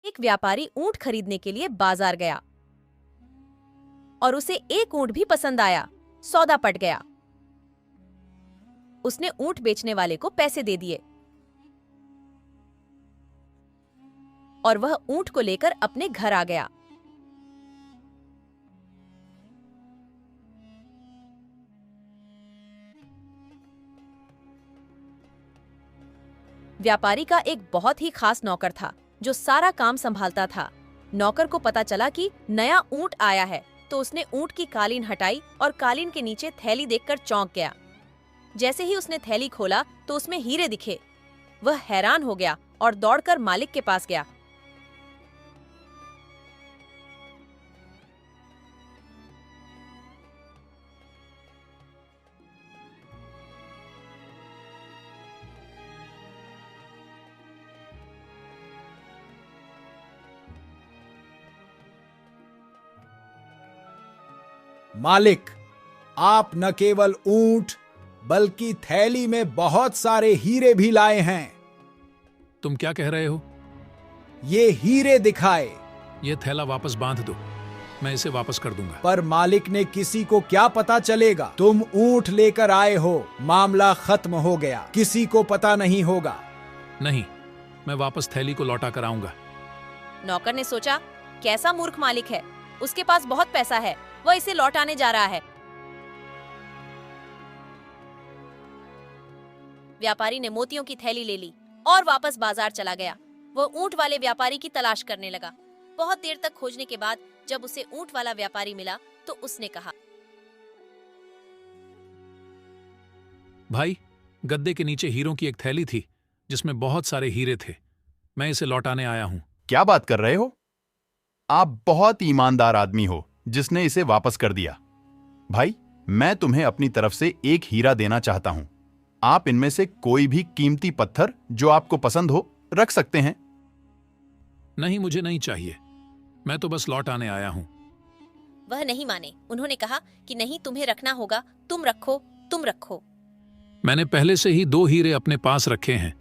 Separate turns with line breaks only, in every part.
एक व्यापारी ऊंट खरीदने के लिए बाजार गया और उसे एक ऊंट भी पसंद आया। सौदा पट गया। उसने ऊंट बेचने वाले को पैसे दे दिए और वह ऊंट को लेकर अपने घर आ गया। व्यापारी का एक बहुत ही खास नौकर था जो सारा काम संभालता था। नौकर को पता चला कि नया ऊंट आया है, तो उसने ऊंट की कालीन हटाई और कालीन के नीचे थैली देखकर चौंक गया। जैसे ही उसने थैली खोला तो उसमें हीरे दिखे। वह हैरान हो गया और दौड़कर मालिक के पास गया।
मालिक, आप न केवल ऊंट बल्कि थैली में बहुत सारे हीरे भी लाए हैं।
तुम क्या कह रहे हो?
ये हीरे दिखाए।
ये थैला वापस बांध दो, मैं इसे वापस कर दूंगा।
पर मालिक ने किसी को क्या पता चलेगा? तुम ऊंट लेकर आए हो, मामला खत्म हो गया, किसी को पता नहीं होगा।
नहीं, मैं वापस थैली को लौटा कर आऊंगा।
नौकर ने सोचा, कैसा मूर्ख मालिक है, उसके पास बहुत पैसा है, वह इसे लौटाने जा रहा है। व्यापारी ने मोतियों की थैली ले ली और वापस बाजार चला गया। वह ऊंट वाले व्यापारी की तलाश करने लगा। बहुत देर तक खोजने के बाद जब उसे ऊंट वाला व्यापारी मिला तो उसने कहा,
भाई, गद्दे के नीचे हीरों की एक थैली थी जिसमें बहुत सारे हीरे थे। मैं इसे लौटाने आया हूं।
क्या बात कर रहे हो? आप बहुत ईमानदार आदमी हो जिसने इसे वापस कर दिया। भाई, मैं तुम्हें अपनी तरफ से एक हीरा देना चाहता हूं। आप इनमें से कोई भी कीमती पत्थर जो आपको पसंद हो रख सकते हैं।
नहीं, मुझे नहीं चाहिए, मैं तो बस लौट आने आया हूं।
वह नहीं माने। उन्होंने कहा कि नहीं, तुम्हें रखना होगा, तुम रखो, तुम रखो।
मैंने पहले से ही 2 हीरे अपने पास रखे हैं।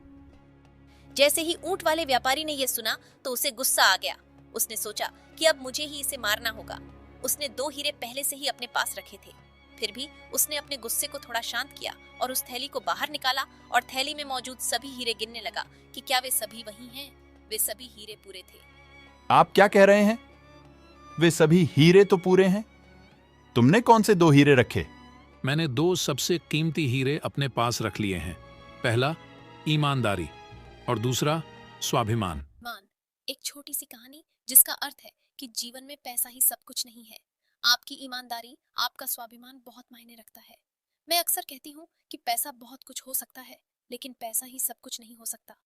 जैसे ही ऊंट वाले व्यापारी ने यह सुना तो उसे गुस्सा आ गया। उसने सोचा कि अब मुझे ही इसे मारना होगा। उसने 2 हीरे पहले से ही अपने पास रखे थे। फिर भी उसने अपने गुस्से को थोड़ा शांत किया और उस थैली को बाहर निकाला और थैली में मौजूद सभी हीरे गिनने लगा कि क्या वे सभी वही हैं। वे सभी हीरे पूरे थे।
आप क्या कह रहे हैं? वे सभी हीरे तो पूरे हैं। तुमने कौन से 2 हीरे रखे?
मैंने 2 सबसे कीमती हीरे अपने पास रख लिए हैं। पहला ईमानदारी और दूसरा स्वाभिमान।
एक छोटी सी कहानी जिसका अर्थ है कि जीवन में पैसा ही सब कुछ नहीं है। आपकी ईमानदारी, आपका स्वाभिमान बहुत मायने रखता है। मैं अक्सर कहती हूँ कि पैसा बहुत कुछ हो सकता है, लेकिन पैसा ही सब कुछ नहीं हो सकता।